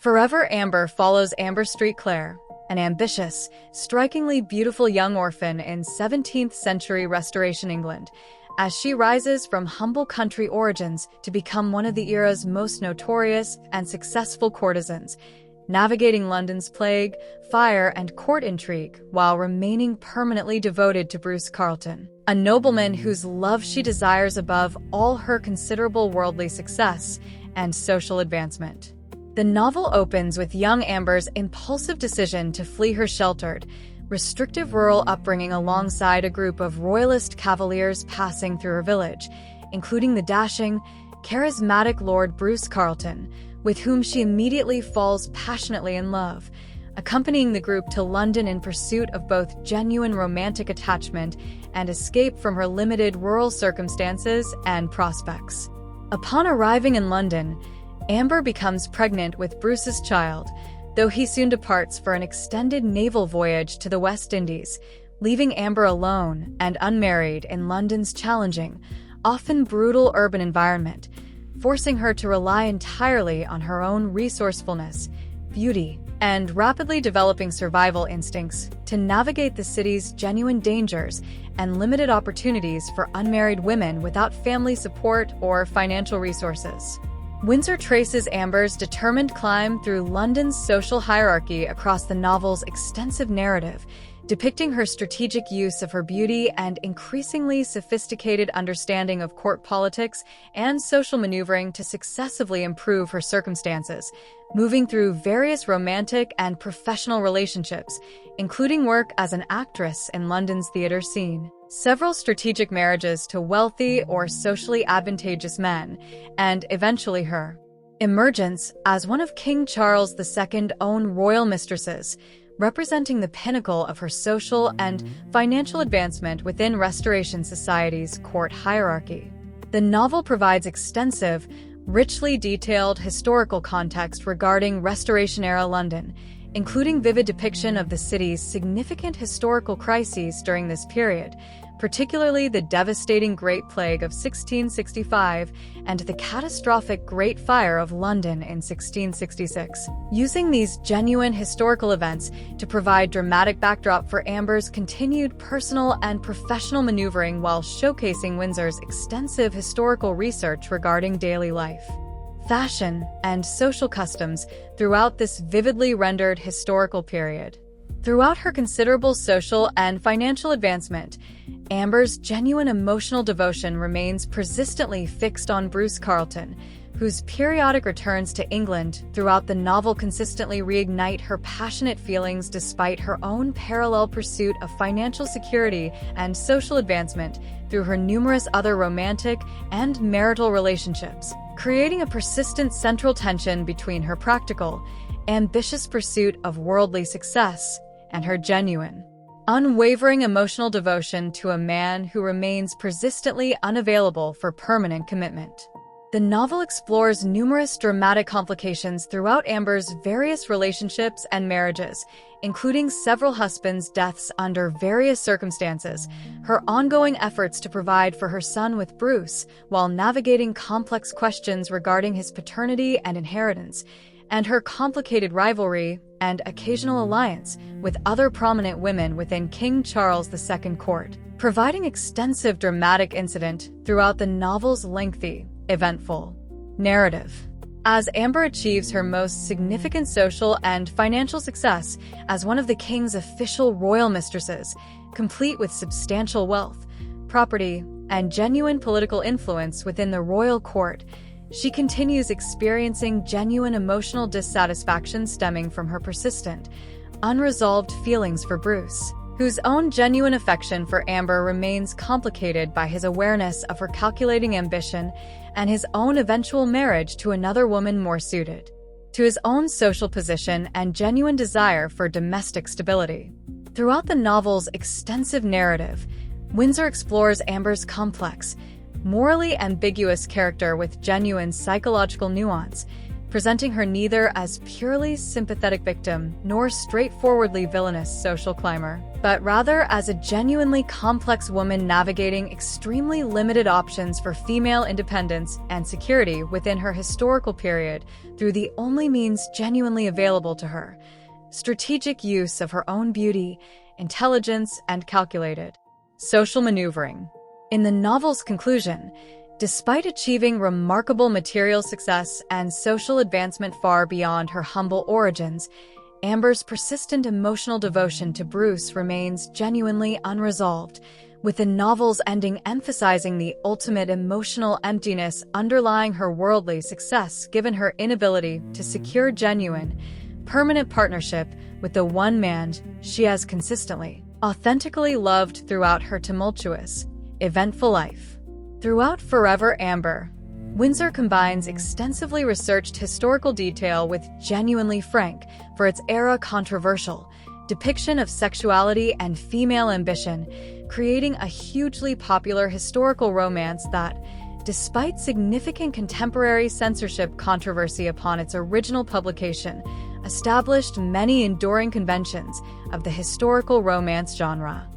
Forever Amber follows Amber Street Clare, an ambitious, strikingly beautiful young orphan in 17th century Restoration England, as she rises from humble country origins to become one of the era's most notorious and successful courtesans, navigating London's plague, fire, and court intrigue while remaining permanently devoted to Bruce Carleton, a nobleman whose love she desires above all her considerable worldly success and social advancement. The novel opens with young Amber's impulsive decision to flee her sheltered, restrictive rural upbringing alongside a group of royalist cavaliers passing through her village, including the dashing, charismatic Lord Bruce Carleton, with whom she immediately falls passionately in love, accompanying the group to London in pursuit of both genuine romantic attachment and escape from her limited rural circumstances and prospects. Upon arriving in London, Amber becomes pregnant with Bruce's child, though he soon departs for an extended naval voyage to the West Indies, leaving Amber alone and unmarried in London's challenging, often brutal urban environment, forcing her to rely entirely on her own resourcefulness, beauty, and rapidly developing survival instincts to navigate the city's genuine dangers and limited opportunities for unmarried women without family support or financial resources. Winsor traces Amber's determined climb through London's social hierarchy across the novel's extensive narrative, depicting her strategic use of her beauty and increasingly sophisticated understanding of court politics and social maneuvering to successively improve her circumstances, moving through various romantic and professional relationships, including work as an actress in London's theatre scene, several strategic marriages to wealthy or socially advantageous men, and eventually her emergence as one of King Charles II's own royal mistresses, representing the pinnacle of her social and financial advancement within Restoration Society's court hierarchy. The novel provides extensive, richly detailed historical context regarding Restoration-era London, including vivid depiction of the city's significant historical crises during this period, particularly the devastating Great Plague of 1665 and the catastrophic Great Fire of London in 1666. Using these genuine historical events to provide dramatic backdrop for Amber's continued personal and professional maneuvering while showcasing Windsor's extensive historical research regarding daily life, fashion, and social customs throughout this vividly rendered historical period. Throughout her considerable social and financial advancement, Amber's genuine emotional devotion remains persistently fixed on Bruce Carleton, whose periodic returns to England throughout the novel consistently reignite her passionate feelings despite her own parallel pursuit of financial security and social advancement through her numerous other romantic and marital relationships, creating a persistent central tension between her practical, ambitious pursuit of worldly success and her genuine, unwavering emotional devotion to a man who remains persistently unavailable for permanent commitment. The novel explores numerous dramatic complications throughout Amber's various relationships and marriages, including several husbands' deaths under various circumstances, her ongoing efforts to provide for her son with Bruce while navigating complex questions regarding his paternity and inheritance, and her complicated rivalry and occasional alliance with other prominent women within King Charles II court, providing extensive dramatic incident throughout the novel's lengthy, eventful narrative. As Amber achieves her most significant social and financial success as one of the king's official royal mistresses, complete with substantial wealth, property, and genuine political influence within the royal court, she continues experiencing genuine emotional dissatisfaction stemming from her persistent, unresolved feelings for Bruce, whose own genuine affection for Amber remains complicated by his awareness of her calculating ambition and his own eventual marriage to another woman more suited to his own social position and genuine desire for domestic stability. Throughout the novel's extensive narrative, Winsor explores Amber's complex, morally ambiguous character with genuine psychological nuance, presenting her neither as purely sympathetic victim nor straightforwardly villainous social climber, but rather as a genuinely complex woman navigating extremely limited options for female independence and security within her historical period through the only means genuinely available to her: strategic use of her own beauty, intelligence, and calculated social maneuvering. In the novel's conclusion, despite achieving remarkable material success and social advancement far beyond her humble origins, Amber's persistent emotional devotion to Bruce remains genuinely unresolved, with the novel's ending emphasizing the ultimate emotional emptiness underlying her worldly success given her inability to secure genuine, permanent partnership with the one man she has consistently, authentically loved throughout her tumultuous, eventful life. Throughout Forever Amber, Winsor combines extensively researched historical detail with genuinely frank, for its era controversial, depiction of sexuality and female ambition, creating a hugely popular historical romance that, despite significant contemporary censorship controversy upon its original publication, established many enduring conventions of the historical romance genre.